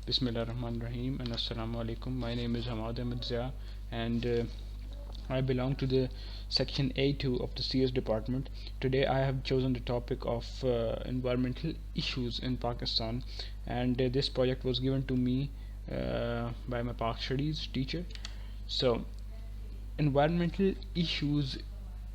Bismillahirrahmanirrahim and Assalamu alaikum. My name is Hamad Ahmed Zia and I belong to the section A2 of the CS department. Today I have chosen the topic of environmental issues in Pakistan, and this project was given to me by my Pak Studies teacher. So environmental issues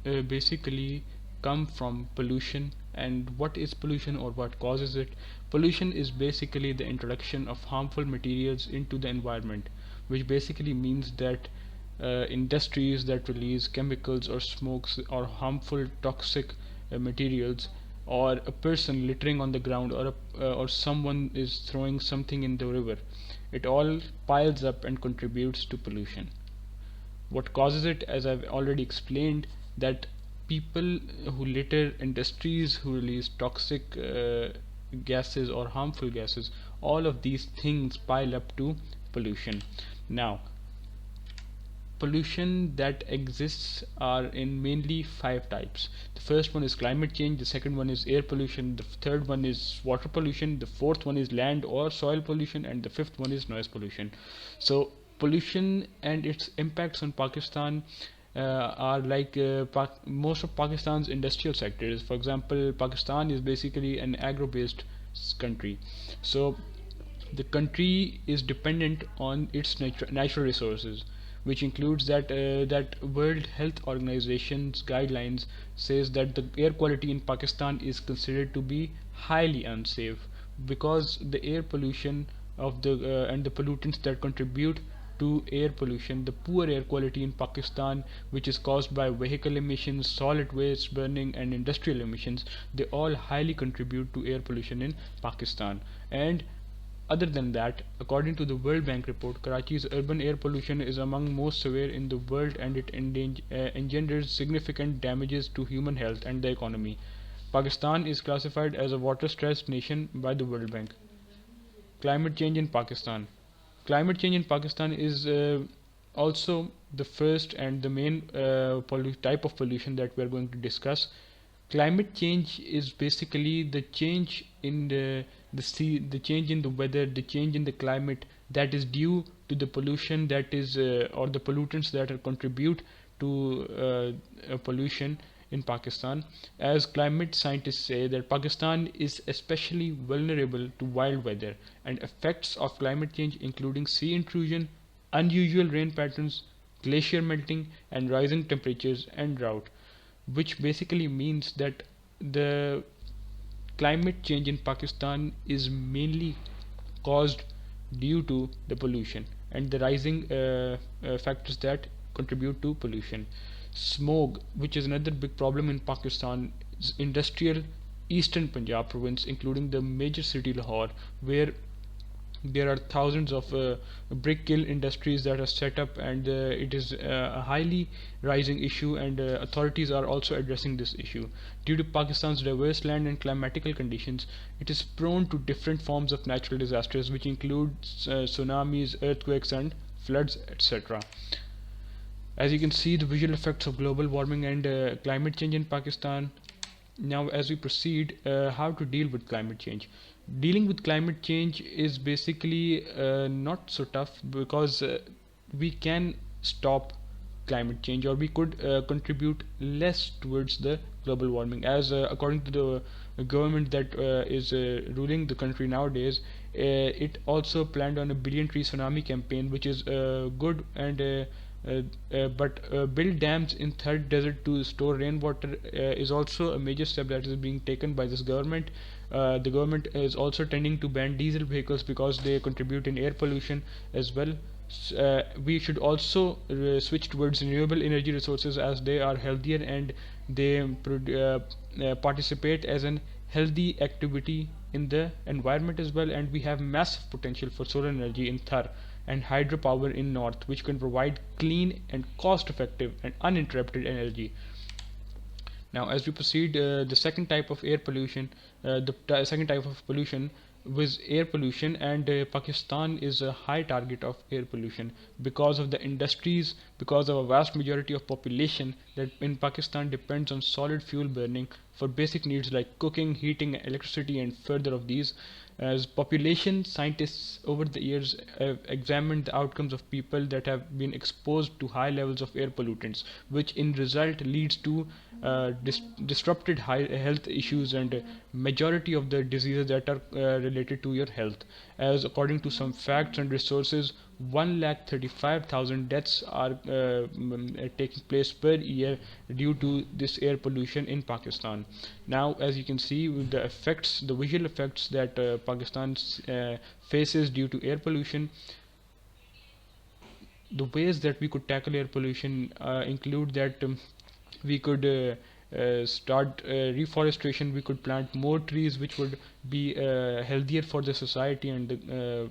basically come from pollution. And what is pollution, or what causes it? Pollution is basically the introduction of harmful materials into the environment, which basically means that industries that release chemicals or smokes or harmful toxic materials, or a person littering on the ground, or someone is throwing something in the river, it all piles up and contributes to pollution. What causes it, as I've already explained, that people who litter, industries who release toxic gases or harmful gases, all of these things pile up to pollution. Now, pollution that exists are in mainly five types. The first one is climate change, the second one is air pollution, the third one is water pollution, the fourth one is land or soil pollution, and the fifth one is noise pollution. So pollution and its impacts on Pakistan are like most of Pakistan's industrial sectors. For example, Pakistan is basically an agro-based country. So the country is dependent on its natural resources, which includes that World Health Organization's guidelines says that the air quality in Pakistan is considered to be highly unsafe, because the air pollution of the and the pollutants that contribute to air pollution, the poor air quality in Pakistan, which is caused by vehicle emissions, solid waste burning, and industrial emissions, they all highly contribute to air pollution in Pakistan. And other than that, according to the World Bank report, Karachi's urban air pollution is among most severe in the world, and it engenders significant damages to human health and the economy. Pakistan is classified as a water-stressed nation by the World Bank. Climate change in Pakistan. Climate change in Pakistan is also the first and the main type of pollution that we are going to discuss. Climate change is basically the change in the sea, the change in the weather, the change in the climate that is due to the pollution that is or the pollutants that contribute to pollution in Pakistan. As climate scientists say, that Pakistan is especially vulnerable to wild weather and effects of climate change, including sea intrusion, unusual rain patterns, glacier melting, and rising temperatures and drought, which basically means that the climate change in Pakistan is mainly caused due to the pollution and the rising factors that contribute to pollution. Smog, which is another big problem in Pakistan, is industrial eastern Punjab province, including the major city Lahore, where there are thousands of brick kiln industries that are set up, and it is a highly rising issue, and authorities are also addressing this issue. Due to Pakistan's diverse land and climatical conditions, it is prone to different forms of natural disasters, which include tsunamis, earthquakes, and floods, etc. As you can see, the visual effects of global warming and climate change in Pakistan. Now, as we proceed, how to deal with climate change. Dealing with climate change is basically not so tough, because we can stop climate change, or we could contribute less towards the global warming, as according to the government that is ruling the country nowadays, it also planned on a billion tree tsunami campaign, which is good, and but build dams in third desert to store rainwater is also a major step that is being taken by this government. The government is also tending to ban diesel vehicles because they contribute in air pollution as well. We should also switch towards renewable energy resources, as they are healthier and they participate as an healthy activity in the environment as well. And we have massive potential for solar energy in Thar and hydropower in north, which can provide clean and cost effective and uninterrupted energy. Now, as we proceed, the second type of air pollution, second type of pollution was air pollution, and Pakistan is a high target of air pollution because of the industries, because of a vast majority of population that in Pakistan depends on solid fuel burning for basic needs like cooking, heating, electricity, and further of these. As population scientists over the years have examined the outcomes of people that have been exposed to high levels of air pollutants, which in result leads to disrupted high health issues and majority of the diseases that are related to your health. As according to some facts and resources, 1,35,000 deaths are taking place per year due to this air pollution in Pakistan. Now, as you can see, with the effects, the visual effects that Pakistan faces due to air pollution, the ways that we could tackle air pollution include that we could start reforestation. We could plant more trees, which would be healthier for the society and the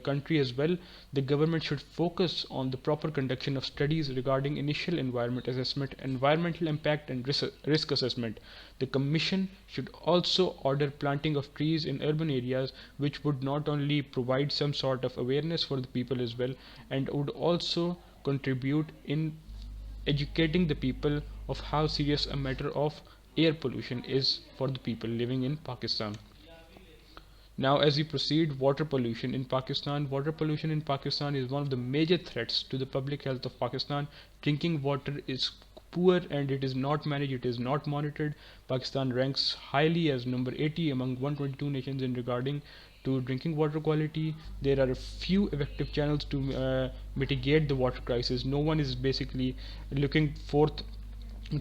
country as well. The government should focus on the proper conduction of studies regarding initial environment assessment, environmental impact, and risk assessment. The commission should also order planting of trees in urban areas, which would not only provide some sort of awareness for the people as well, and would also contribute in educating the people of how serious a matter of air pollution is for the people living in Pakistan. Now, as we proceed, water pollution in Pakistan. Water pollution in Pakistan is one of the major threats to the public health of Pakistan. Drinking water is poor and it is not managed, it is not monitored. Pakistan ranks highly as number 80 among 122 nations in regarding to drinking water quality. There are a few effective channels to mitigate the water crisis. No one is basically looking forth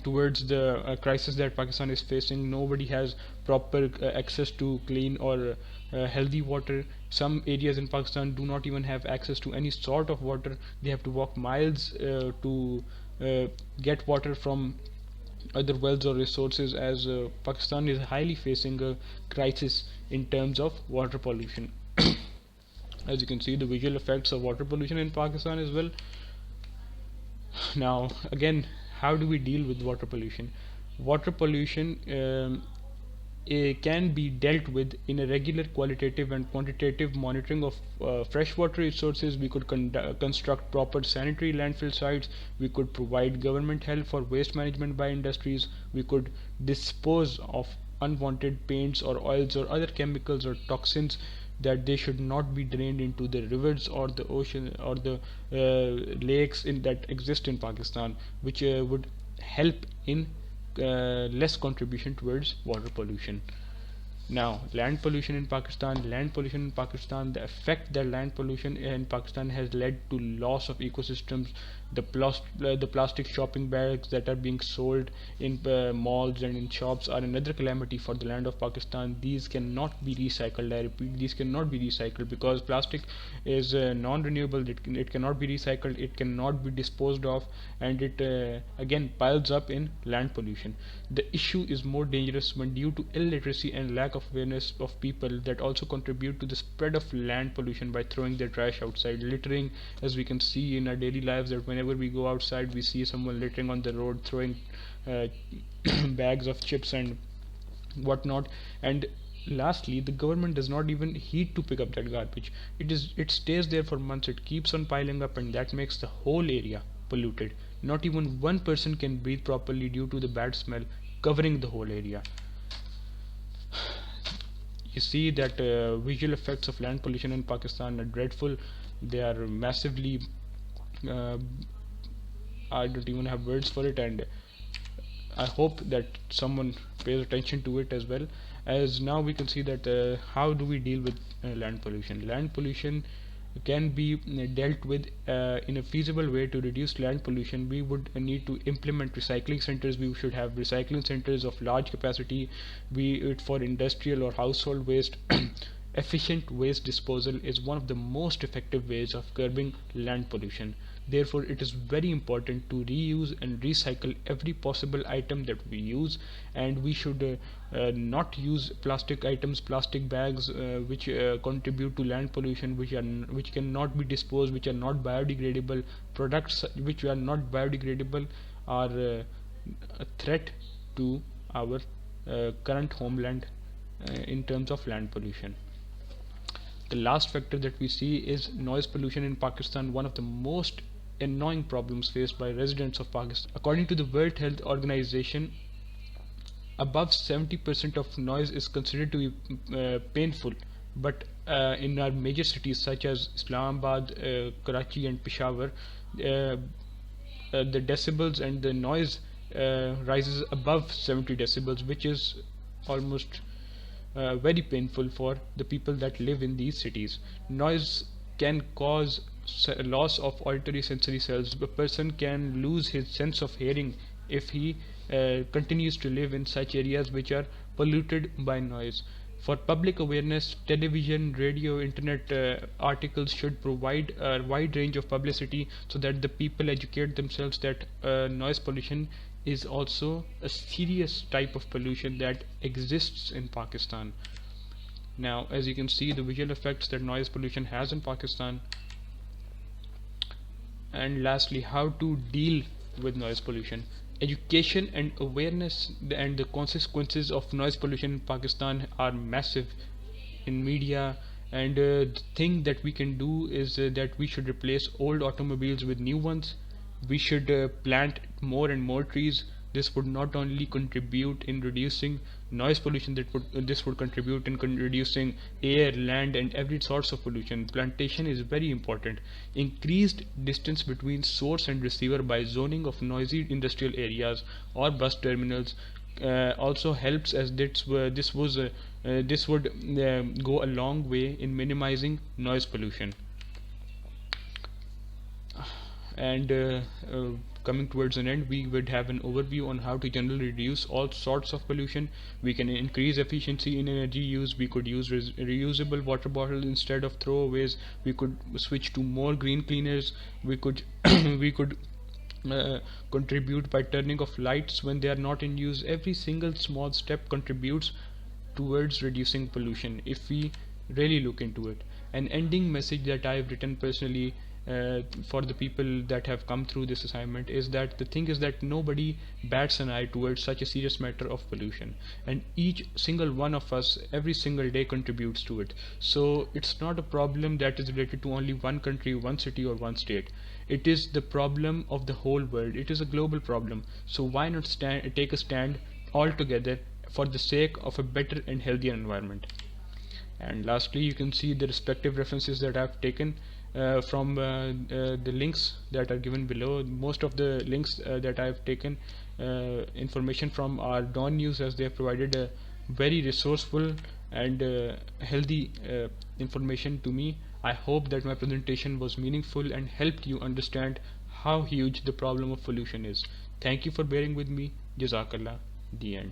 towards the crisis that Pakistan is facing. Nobody has proper access to clean or healthy water. Some areas in Pakistan do not even have access to any sort of water. They have to walk miles to get water from other wells or resources, as Pakistan is highly facing a crisis in terms of water pollution. As you can see, the visual effects of water pollution in Pakistan as well. Now, again, how do we deal with water pollution? Water pollution can be dealt with in a regular qualitative and quantitative monitoring of freshwater resources. We could construct proper sanitary landfill sites. We could provide government help for waste management by industries. We could dispose of unwanted paints or oils or other chemicals or toxins that they should not be drained into the rivers or the ocean or the lakes that exist in Pakistan, which would help in less contribution towards water pollution. Now, land pollution in Pakistan. Land pollution in Pakistan, the effect that land pollution in Pakistan has led to loss of ecosystems. The plastic shopping bags that are being sold in malls and in shops are another calamity for the land of Pakistan. These cannot be recycled. I repeat, these cannot be recycled because plastic is non-renewable. It cannot be recycled. It cannot be disposed of, and it again piles up in land pollution. The issue is more dangerous when due to illiteracy and lack of awareness of people that also contribute to the spread of land pollution by throwing their trash outside. Littering, as we can see in our daily lives, that whenever we go outside we see someone littering on the road, throwing bags of chips and whatnot. And lastly, the government does not even heed to pick up that garbage. It stays there for months. It keeps on piling up, and that makes the whole area polluted. Not even one person can breathe properly due to the bad smell covering the whole area. You see that visual effects of land pollution in Pakistan are dreadful. They are massively I don't even have words for it, and I hope that someone pays attention to it as well. As now we can see that how do we deal with land pollution. Land pollution can be dealt with in a feasible way. To reduce land pollution, we would need to implement recycling centers. We should have recycling centers of large capacity, be it for industrial or household waste. Efficient waste disposal is one of the most effective ways of curbing land pollution. Therefore, it is very important to reuse and recycle every possible item that we use, and we should not use plastic items, plastic bags which contribute to land pollution, which cannot be disposed, which are not biodegradable. Products which are not biodegradable are a threat to our current homeland in terms of land pollution. The last factor that we see is noise pollution in Pakistan, one of the most annoying problems faced by residents of Pakistan. According to the World Health Organization, above 70% of noise is considered to be painful but in our major cities such as Islamabad, Karachi and Peshawar, the decibels and the noise rises above 70 decibels, which is almost very painful for the people that live in these cities. Noise can cause loss of auditory sensory cells. A person can lose his sense of hearing if he continues to live in such areas which are polluted by noise. For public awareness, television, radio, internet articles should provide a wide range of publicity so that the people educate themselves that noise pollution is also a serious type of pollution that exists in Pakistan. Now, as you can see, the visual effects that noise pollution has in Pakistan. And lastly, how to deal with noise pollution. Education and awareness and the consequences of noise pollution in Pakistan are massive in media, and the thing that we can do is that we should replace old automobiles with new ones. We should plant more and more trees. This would not only contribute in reducing noise pollution, this would contribute in reducing air, land and every source of pollution. Plantation is very important. Increased distance between source and receiver by zoning of noisy industrial areas or bus terminals also helps, as this would go a long way in minimizing noise pollution. And coming towards an end, we would have an overview on how to generally reduce all sorts of pollution. We can increase efficiency in energy use. We could use reusable water bottles instead of throwaways. We could switch to more green cleaners. We could we could contribute by turning off lights when they are not in use. Every single small step contributes towards reducing pollution if we really look into it. An ending message that I've written personally for the people that have come through this assignment is that the thing is that nobody bats an eye towards such a serious matter of pollution, and each single one of us every single day contributes to it. So it's not a problem that is related to only one country, one city or one state. It is the problem of the whole world. It is a global problem. So why not take a stand all together for the sake of a better and healthier environment? And lastly, you can see the respective references that I've taken from the links that are given below. Most of the links that I've taken information from are Dawn News, as they have provided a very resourceful and healthy information to me. I hope that my presentation was meaningful and helped you understand how huge the problem of pollution is. Thank you for bearing with me. Jazakallah. The end.